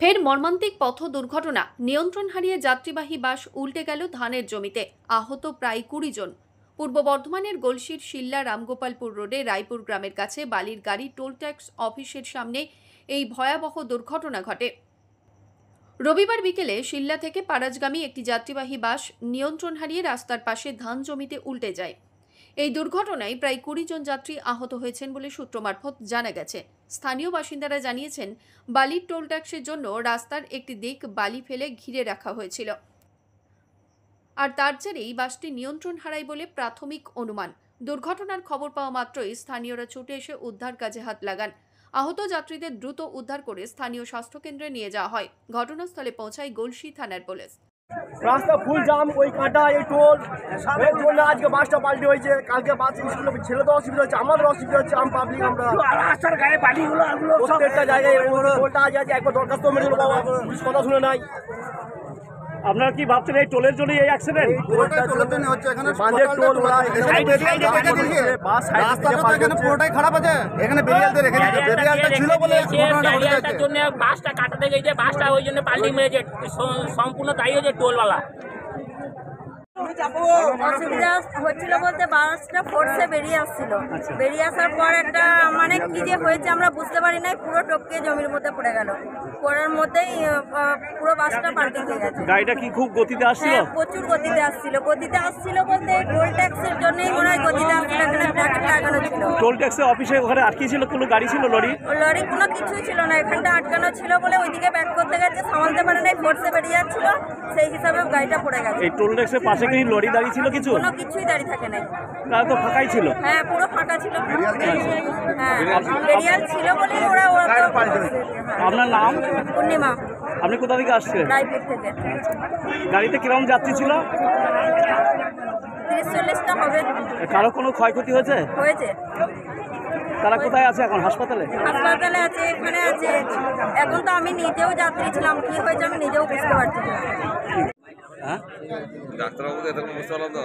ফের মর্মান্তিক পথ দুর্ঘটনা। নিয়ন্ত্রণ হারিয়ে যাত্রীবাহী বাস উল্টে গেল ধানের জমিতে। আহত প্রায় 20 জন। পূর্ব বর্ধমানের গলসির শিল্লা রামগোপালপুর রোডে রায়পুর গ্রামের কাছে বালির গাড়ি টোল ট্যাক্স অফিসের সামনে এই ভয়াবহ দুর্ঘটনা ঘটে। রবিবার বিকেলে শিল্লা থেকে পারাজগামী একটি যাত্রীবাহী বাস নিয়ন্ত্রণ হারিয়ে রাস্তার পাশে ধান জমিতে উল্টে যায়। এই দুর্ঘটনায় প্রায় 20 জন যাত্রী আহত হয়েছেন বলে সূত্র মারফত জানা গেছে। স্থানীয় বাসিন্দারা জানিয়েছেন, বালির টোল ট্যাক্সের জন্য রাস্তার একটি দিক বালি ফেলে ঘিরে রাখা হয়েছিল, আর তার জেরেই বাসটি নিয়ন্ত্রণ হারায় বলে প্রাথমিক অনুমান। দুর্ঘটনার খবর পাওয়া মাত্রই স্থানীয়রা ছুটে এসে উদ্ধার কাজে হাত লাগান। আহত যাত্রীদের দ্রুত উদ্ধার করে স্থানীয় স্বাস্থ্যকেন্দ্রে নিয়ে যাওয়া হয়। ঘটনাস্থলে পৌঁছায় গলসি থানার পুলিশ। রাস্তা ফুল জাম, ওই কাঁটা, এই টোল, এর জন্য আজকে বাসটা পাল্টে হয়েছে। কালকে বাস স্কুলে ছেলেদের অসুবিধা হচ্ছে, আমাদের অসুবিধা হচ্ছে। আম পাবলিক আমরা রাস্তার গায়ে বালিগুলো প্রত্যেকটা জায়গায় টোলটা আজ একবার দরখাস্ত মেরে দিল, বাবা পুলিশ কথা শুনে নাই। আপনারা কি ভাবছেন এই টোলের জন্য এই অ্যাক্সিডেন্ট? বাঁধের টোল পুরোটাই খারাপ আছে। এখানে বেরিয়ালটা রেখে দিয়েছে, বেরিয়ালটা ছিল বলে বেরিয়ালটার জন্য বাসটা কাটাতে গেছে, বাসটা ওই জন্য পাল্টি মেরেছে। সম্পূর্ণ দায়ী হচ্ছে টোলওয়ালা। অসুবিধা হচ্ছিল বলতে বাসটা ফোর্সে বেরিয়ে আসছিল। বেরিয়ে আসার পর একটা মানে কি যে হয়েছে আমরা বুঝতে পারি নাই, পুরো টপকে জমির মধ্যে পড়ে গেল। পড়ার মধ্যেই পুরো বাসটা পাল্টে হয়ে গেছে। গাড়িটা কি খুব গতিতে আসছিল? হ্যাঁ, প্রচুর গতিতে আসছিল। গতিতে আসছিল বলতে টোল ট্যাক্সের জন্যই মনে হয় গতিতে আসছিল। এখানে ব্র্যাকেট লাগানো ছিল। টোল ট্যাক্সের অফিসে ওখানে আটকে ছিল কোনো গাড়ি ছিল? লরি লরি কোনো কিছুই ছিল না, এখানটা আটকানো ছিল বলে ওইদিকে ব্যাক করতে গেছে, সামালতে পারে নাই, ফোর্সে বেরিয়ে যাচ্ছিল, সেই হিসাবে গাড়িটা পড়ে গেছে। এই টোল ট্যাক্সের পাশে কি লরি দাঁড়িয়ে ছিল? কিছু কোনো কিছুই দাঁড়িয়ে থাকে নাই, তারা তো ফাঁকাই ছিল। হ্যাঁ পুরো ফাঁকা ছিল। হ্যাঁ বেরিয়াল ছিল বলে ওরা আপনার নাম? পূর্ণিমা। আপনি কোথা থেকে আসছেন? রায়পুর থেকে। গাড়িতে কিরকম যাত্রী ছিল? 30-40টা হবে। কারো কোনো ক্ষয়ক্ষতি হয়েছে? হয়েছে। তারা কোথায় আছে এখন? হাসপাতালে? হাসপাতালে আছে, এখানে আছে। এখন তো আমি নিজেও যাত্রী ছিলাম, কি হয়েছে আমি নিজেও বুঝতে পারছি না। হ্যাঁ, ডাক্তারবাবুকে এরকম বুঝতে পারলাম তো।